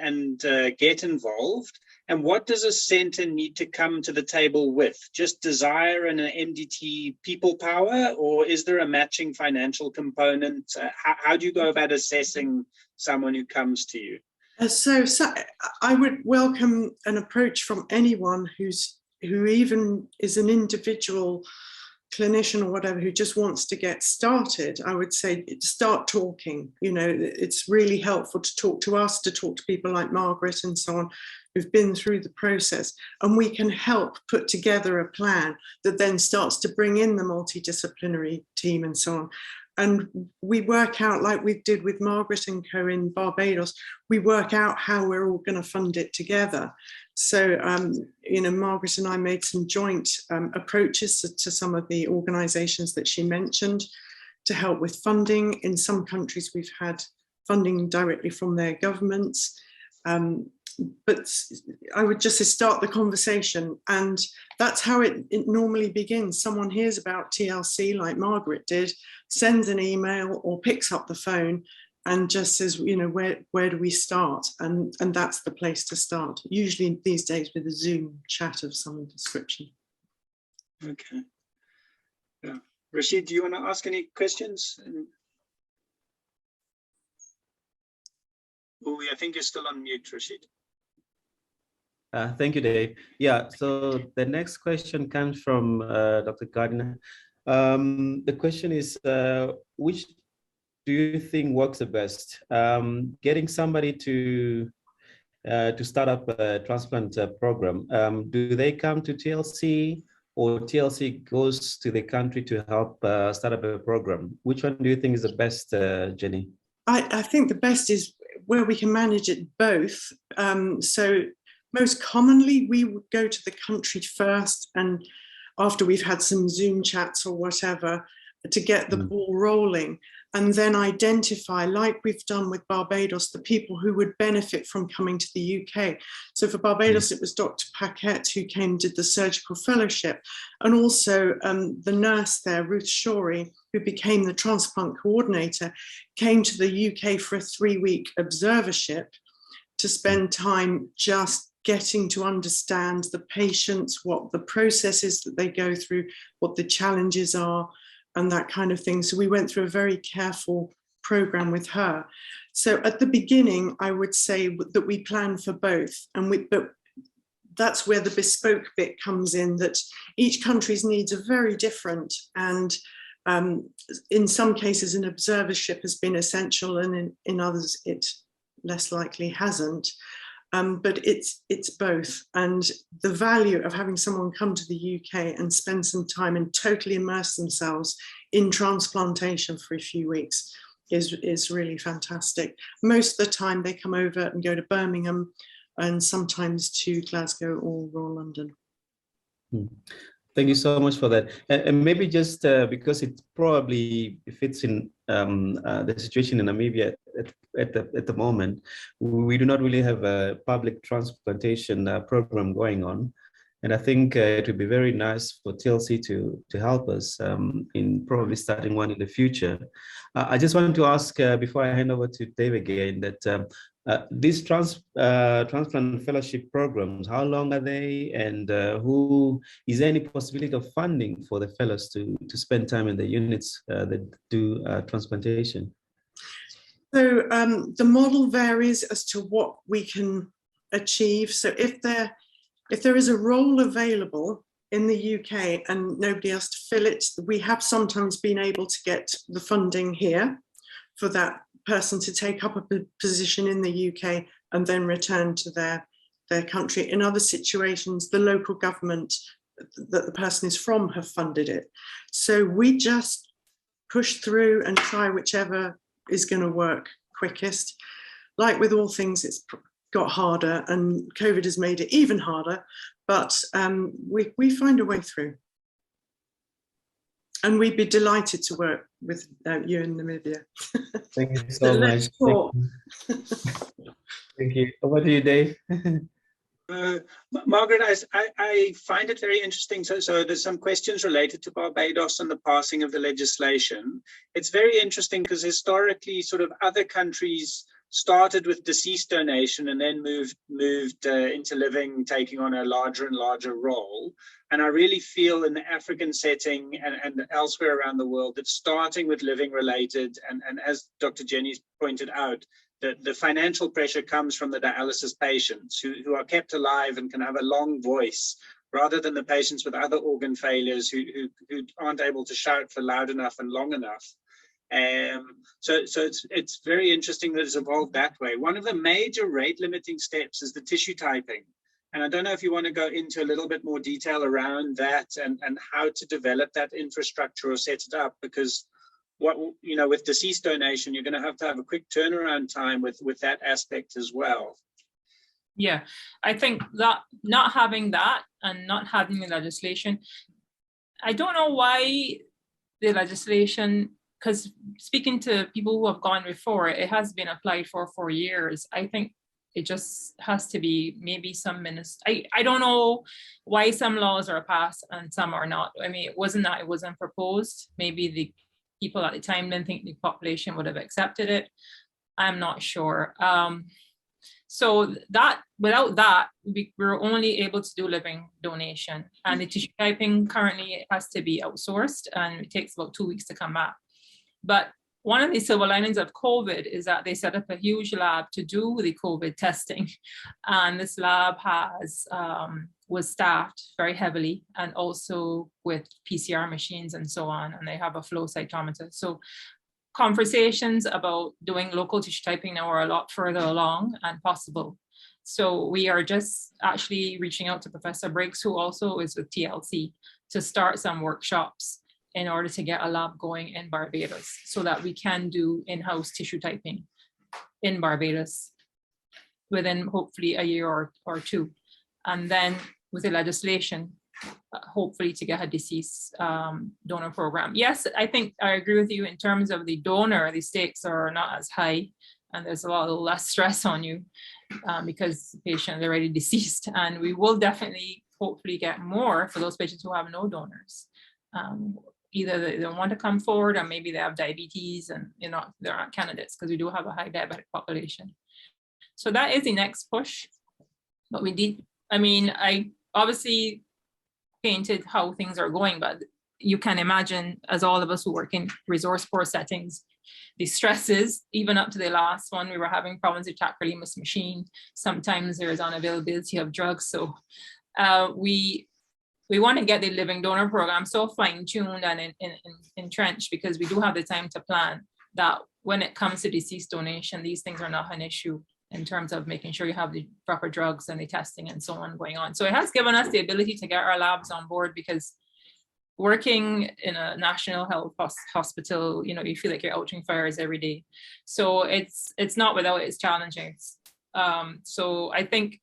get involved? And what does a center need to come to the table with? Just desire and an MDT people power, or is there a matching financial component? How do you go about assessing someone who comes to you? So I would welcome an approach from anyone who even is an individual clinician or whatever, who just wants to get started. I would say start talking. It's really helpful to talk to us, to talk to people like Margaret and so on, who've been through the process, and we can help put together a plan that then starts to bring in the multidisciplinary team and so on. And we work out, like we did with Margaret and Co in Barbados, we work out how we're all going to fund it together. So, Margaret and I made some joint approaches to some of the organisations that she mentioned to help with funding. In some countries, we've had funding directly from their governments. But I would just say start the conversation, and that's how it normally begins. Someone hears about TLC, like Margaret did, sends an email or picks up the phone and just says, where do we start? And that's the place to start, usually these days with a Zoom chat of some description. Okay. Yeah. Rashid, do you want to ask any questions? Oh, I think you're still on mute, Rashid. Thank you, Dave. Yeah, so the next question comes from Dr. Gardiner. The question is, which do you think works the best? Getting somebody to start up a transplant program, do they come to TLC, or TLC goes to the country to help start up a program? Which one do you think is the best, Jenny? I think the best is where we can manage it both. So most commonly, we would go to the country first, and after we've had some Zoom chats or whatever, to get the ball rolling, and then identify, like we've done with Barbados, the people who would benefit from coming to the UK. So for Barbados, it was Dr. Paquette who came, did the surgical fellowship, and also the nurse there, Ruth Shorey, who became the transplant coordinator, came to the UK for a 3-week observership to spend time just getting to understand the patients, what the process is that they go through, what the challenges are, and that kind of thing. So we went through a very careful program with her. So at the beginning, I would say that we plan for both, but that's where the bespoke bit comes in, that each country's needs are very different, and in some cases an observership has been essential, and in others it less likely hasn't. But it's both, and the value of having someone come to the UK and spend some time and totally immerse themselves in transplantation for a few weeks is really fantastic. Most of the time they come over and go to Birmingham, and sometimes to Glasgow or Royal London. Thank you so much for that. And maybe just because it probably fits in the situation in Namibia at the moment, we do not really have a public transplantation program going on. And I think it would be very nice for TLC to help us in probably starting one in the future. I just wanted to ask, before I hand over to Dave again, that these transplant fellowship programs, how long are they, and is there any possibility of funding for the fellows to spend time in the units that do transplantation? So the model varies as to what we can achieve. So if there is a role available in the UK and nobody else to fill it, we have sometimes been able to get the funding here for that person to take up a position in the UK and then return to their country. In other situations, the local government that the person is from have funded it. So we just push through and try whichever is going to work quickest. Like with all things, it's got harder, and COVID has made it even harder, but we find a way through. And we'd be delighted to work with you in Namibia. Thank you so much. Thank you. Over to you, Dave. Margaret, I find it very interesting. So there's some questions related to Barbados and the passing of the legislation. It's very interesting because historically, sort of other countries started with deceased donation and then moved into living, taking on a larger and larger role. And I really feel in the African setting and elsewhere around the world that starting with living related, and as Dr. Jenny pointed out, the financial pressure comes from the dialysis patients who are kept alive and can have a long voice, rather than the patients with other organ failures who aren't able to shout for loud enough and long enough. So it's very interesting that it's evolved that way. One of the major rate limiting steps is the tissue typing. And I don't know if you want to go into a little bit more detail around that and how to develop that infrastructure or set it up, because with deceased donation, you're going to have a quick turnaround time with that aspect as well. Yeah, I think that not having that and not having the legislation, I don't know why the legislation, because speaking to people who have gone before, it has been applied for 4 years. I think it just has to be maybe some minister. I don't know why some laws are passed and some are not. I mean, it wasn't proposed. Maybe the people at the time didn't think the population would have accepted it. I'm not sure. So that without that, we're only able to do living donation, and the tissue typing currently has to be outsourced, and it takes about 2 weeks to come back. But one of the silver linings of COVID is that they set up a huge lab to do the COVID testing, and this lab was staffed very heavily, and also with PCR machines and so on, and they have a flow cytometer. So conversations about doing local tissue typing now are a lot further along and possible. So we are just actually reaching out to Professor Briggs, who also is with TLC, to start some workshops in order to get a lab going in Barbados so that we can do in-house tissue typing in Barbados within hopefully a year or two. And then with the legislation, hopefully to get a deceased donor program. Yes, I think I agree with you in terms of the donor, the stakes are not as high and there's a lot less stress on you because the patient is already deceased. And we will definitely hopefully get more for those patients who have no donors. Either they don't want to come forward or maybe they have diabetes and they're not candidates, because we do have a high diabetic population. So that is the next push. But we did, I obviously painted how things are going, but you can imagine, as all of us who work in resource poor settings, the stresses, even up to the last one, we were having problems with tacrolimus machine. Sometimes there is unavailability of drugs. So we want to get the living donor program so fine-tuned and entrenched, because we do have the time to plan that when it comes to deceased donation, these things are not an issue in terms of making sure you have the proper drugs and the testing and so on going on. So it has given us the ability to get our labs on board, because working in a national health hospital, you feel like you're outing fires every day. So it's not without its challenges. So I think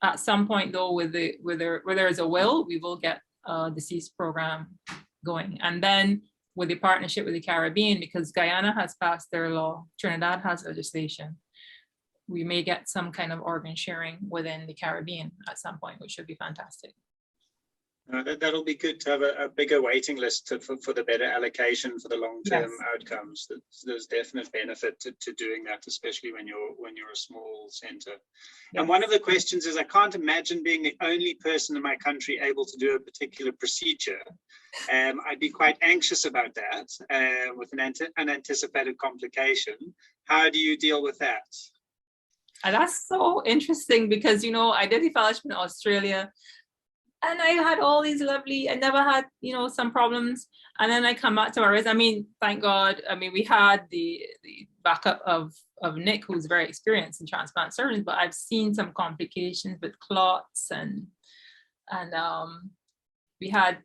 at some point though, where there is a will, we will get a deceased program going. And then with the partnership with the Caribbean, because Guyana has passed their law, Trinidad has legislation, we may get some kind of organ sharing within the Caribbean at some point, which should be fantastic. That'll be good to have a bigger waiting list for the better allocation for the long-term outcomes. There's definite benefit to doing that, especially when you're a small center. Yes. And one of the questions is, I can't imagine being the only person in my country able to do a particular procedure. I'd be quite anxious about that with an unanticipated complication. How do you deal with that? And that's so interesting, because I did the fellowship in Australia, and I had all these I never had, some problems. And then I come back to our thank God. We had the backup of Nick, who's very experienced in transplant surgery, but I've seen some complications with clots and we had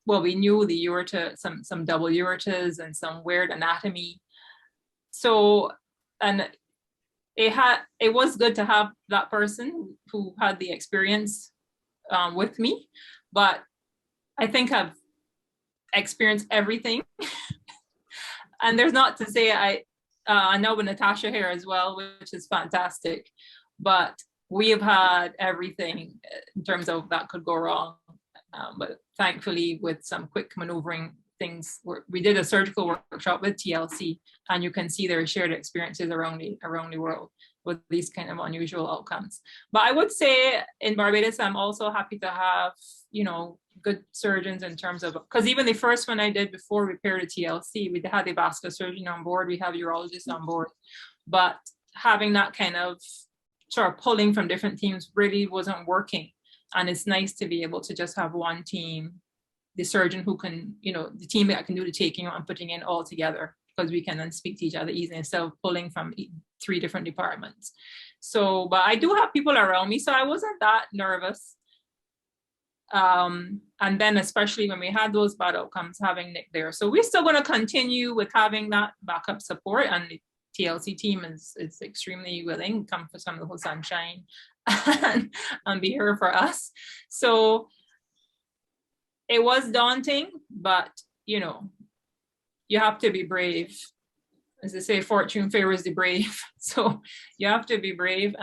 we knew the ureter, some double ureters and some weird anatomy. So, and it was good to have that person who had the experience with me, but I think I've experienced everything. And there's not to say I know with Natasha here as well, which is fantastic, but we have had everything in terms of that could go wrong. But thankfully, with some quick maneuvering things, we did a surgical workshop with TLC, and you can see their shared experiences around the world with these kind of unusual outcomes. But I would say in Barbados, I'm also happy to have, you know, good surgeons in terms of, because even the first one I did before we paired to TLC, we had a vascular surgeon on board, we have urologists on board, but having that kind of sort of pulling from different teams really wasn't working. And it's nice to be able to just have one team, the surgeon who can, you know, the team that can do the taking out and putting in all together, because we can then speak to each other easily instead of pulling from 3 different departments. So, but I do have people around me, so I wasn't that nervous. And then especially when we had those bad outcomes, having Nick there. So we're still going to continue with having that backup support, and the TLC team is extremely willing to come for some of the whole sunshine and be here for us. So it was daunting, but you know, you have to be brave. As they say, fortune favors the brave. So you have to be brave,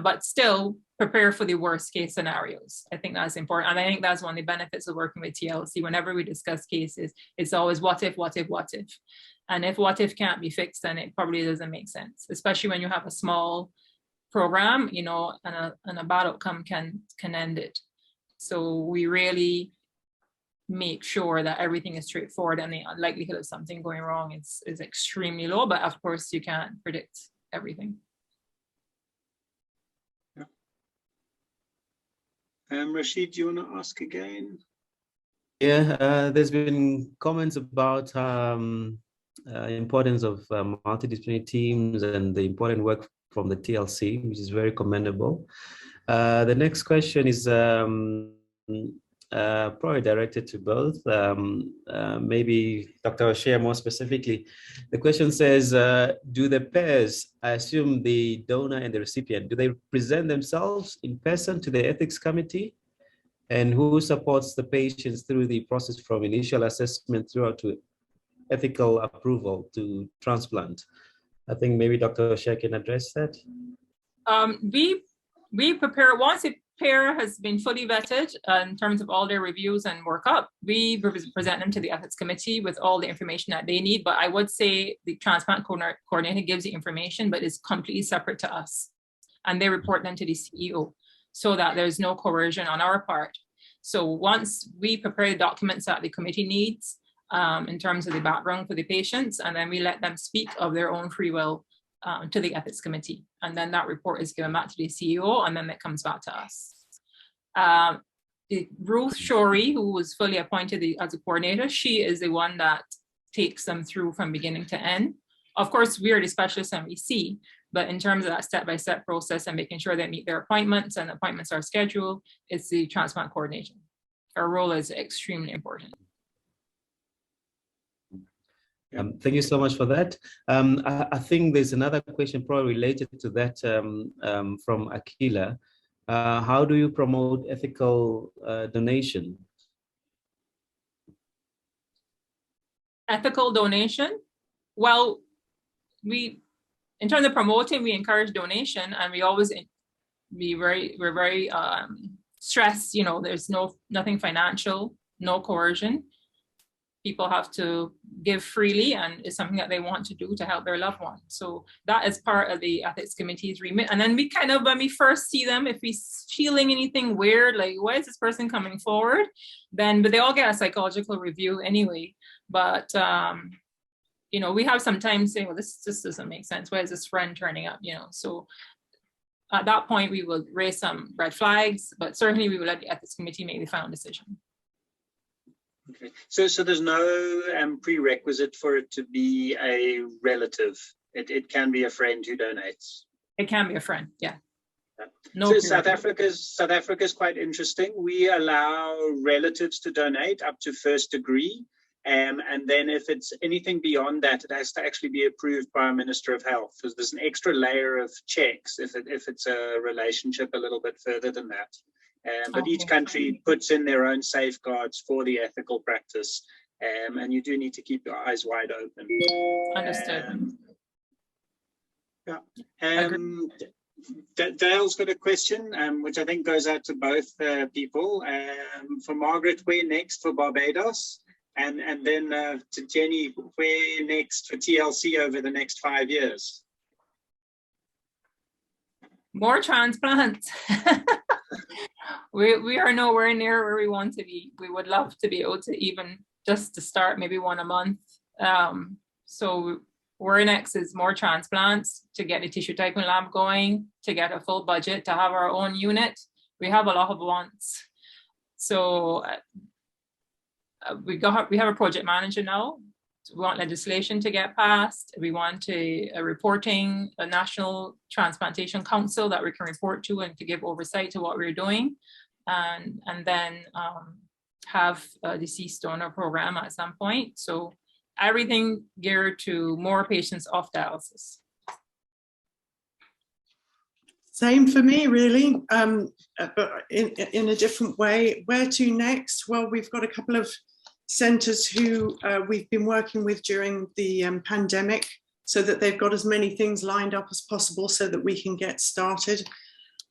but still prepare for the worst case scenarios. I think that's important. And I think that's one of the benefits of working with TLC. Whenever we discuss cases, it's always what if, what if, what if. And if what if can't be fixed, then it probably doesn't make sense, especially when you have a small program, you know, and a bad outcome can end it. So we really make sure that everything is straightforward, and the likelihood of something going wrong is extremely low, but of course you can't predict everything. Yeah. Rashid, do you want to ask again? Yeah, there's been comments about importance of multidisciplinary teams and the important work from the TLC, which is very commendable. The next question is probably directed to both. Maybe Dr. O'Shea more specifically. The question says, do the pairs, I assume the donor and the recipient, do they present themselves in person to the ethics committee? And who supports the patients through the process from initial assessment throughout to ethical approval to transplant? I think maybe Dr. O'Shea can address that. We prepare, once a pair has been fully vetted in terms of all their reviews and workup, we present them to the ethics committee with all the information that they need. But I would say the transplant coordinator gives the information, but it's completely separate to us. And they report them to the CEO so that there's no coercion on our part. So once we prepare the documents that the committee needs in terms of the background for the patients, and then we let them speak of their own free will to the ethics committee. And then that report is given back to the CEO, and then it comes back to us. Ruth Shorey, who was fully appointed as a coordinator, she is the one that takes them through from beginning to end. Of course, we are the specialists and we see, but in terms of that step-by-step process and making sure they meet their appointments and appointments are scheduled, it's the transplant coordination. Our role is extremely important. Thank you so much for that. I think there's another question probably related to that from Akila. How do you promote ethical donation? Ethical donation? Well, in terms of promoting, we encourage donation, and we always we're very stressed, you know, there's nothing financial, no coercion. People have to give freely, and it's something that they want to do to help their loved ones. So that is part of the ethics committee's remit. And then we kind of, when we first see them, if we're feeling anything weird, like why is this person coming forward? But they all get a psychological review anyway. But you know, we have sometimes saying, well, this just doesn't make sense. Why is this friend turning up? You know, so at that point we will raise some red flags, but certainly we will let the ethics committee make the final decision. Okay, so there's no prerequisite for it to be a relative. It can be a friend who donates. It can be a friend, yeah. No. So South Africa is quite interesting. We allow relatives to donate up to first degree, And then if it's anything beyond that, it has to actually be approved by a Minister of Health. So there's an extra layer of checks if it's a relationship a little bit further than that. But each country puts in their own safeguards for the ethical practice. And you do need to keep your eyes wide open. Understood. Dale's got a question, which I think goes out to both people. For Margaret, where next for Barbados? And then to Jenny, where next for TLC over the next 5 years? More transplants. We are nowhere near where we want to be. We would love to be able to even just to start maybe one a month. So where next is more transplants, to get the tissue typing lab going, to get a full budget, to have our own unit. We have a lot of wants. So we have a project manager now. We want legislation to get passed. We want a national transplantation council that we can report to and to give oversight to what we're doing, and then have a deceased donor program at some point. So everything geared to more patients off dialysis. Same for me, really, but in a different way. Where to next? Well, we've got a couple of centres who we've been working with during the pandemic, so that they've got as many things lined up as possible so that we can get started.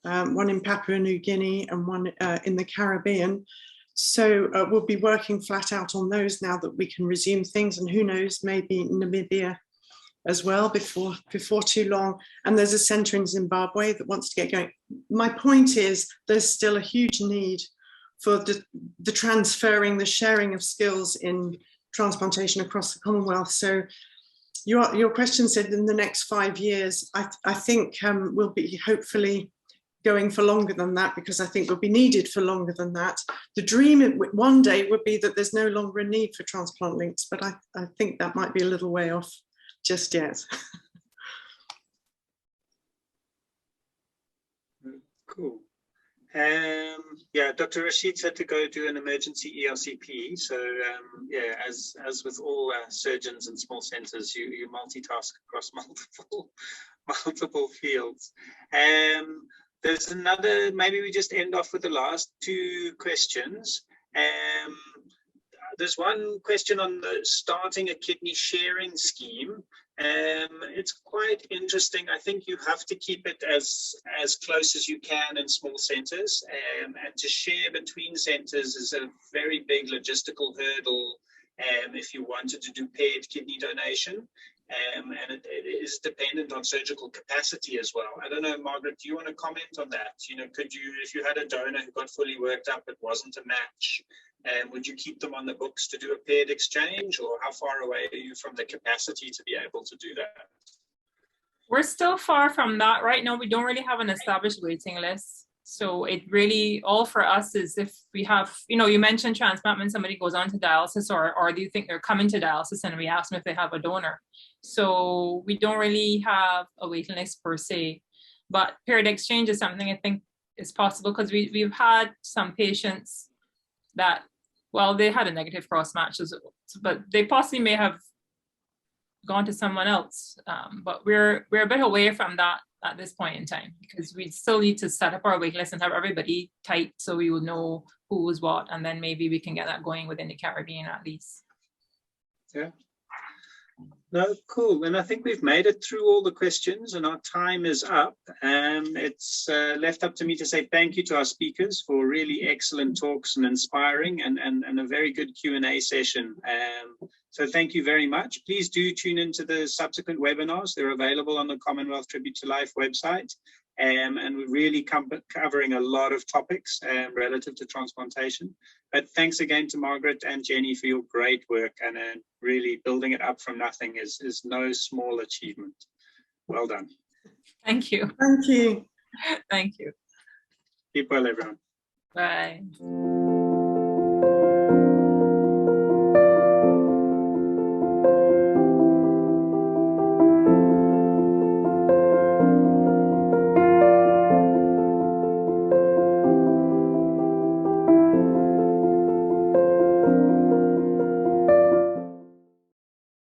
One in Papua New Guinea and one in the Caribbean. So we'll be working flat out on those now that we can resume things, and who knows, maybe Namibia as well before too long. And there's a centre in Zimbabwe that wants to get going. My point is there's still a huge need for the transferring, the sharing of skills in transplantation across the Commonwealth. So your question said in the next 5 years. I think we'll be hopefully going for longer than that, because I think we'll be needed for longer than that. The dream one day would be that there's no longer a need for transplant links, but I think that might be a little way off just yet. Cool. Yeah, Dr. Rashid's had to go do an emergency ERCP. So yeah, as with all surgeons in small centres, you multitask across multiple fields. There's another, maybe we just end off with the last two questions. There's one question on the starting a kidney sharing scheme. It's quite interesting. I think you have to keep it as close as you can in small centres, and to share between centres is a very big logistical hurdle if you wanted to do paired kidney donation. And it is dependent on surgical capacity as well. I don't know, Margaret, do you want to comment on that? You know, could you, if you had a donor who got fully worked up, it wasn't a match, would you keep them on the books to do a paired exchange, or how far away are you from the capacity to be able to do that? We're still far from that. Right now, we don't really have an established waiting list. So it really, all for us is if we have, you know, you mentioned transplant when somebody goes on to dialysis, or do you think they're coming to dialysis and we ask them if they have a donor. So we don't really have a waiting list per se, but paired exchange is something I think is possible, because we've had some patients that, well, they had a negative cross matches, but they possibly may have gone to someone else. But we're a bit away from that at this point in time, because we still need to set up our wait list and have everybody tight so we will know who was what, and then maybe we can get that going within the Caribbean at least. Yeah. No, cool. And I think we've made it through all the questions and our time is up. It's left up to me to say thank you to our speakers for really excellent talks and inspiring and a very good Q&A session. So thank you very much. Please do tune into the subsequent webinars. They're available on the Commonwealth Tribute to Life website. And we're really covering a lot of topics relative to transplantation. But thanks again to Margaret and Jenny for your great work, and really building it up from nothing is no small achievement. Well done. Thank you. Thank you. Thank you. Keep well, everyone. Bye.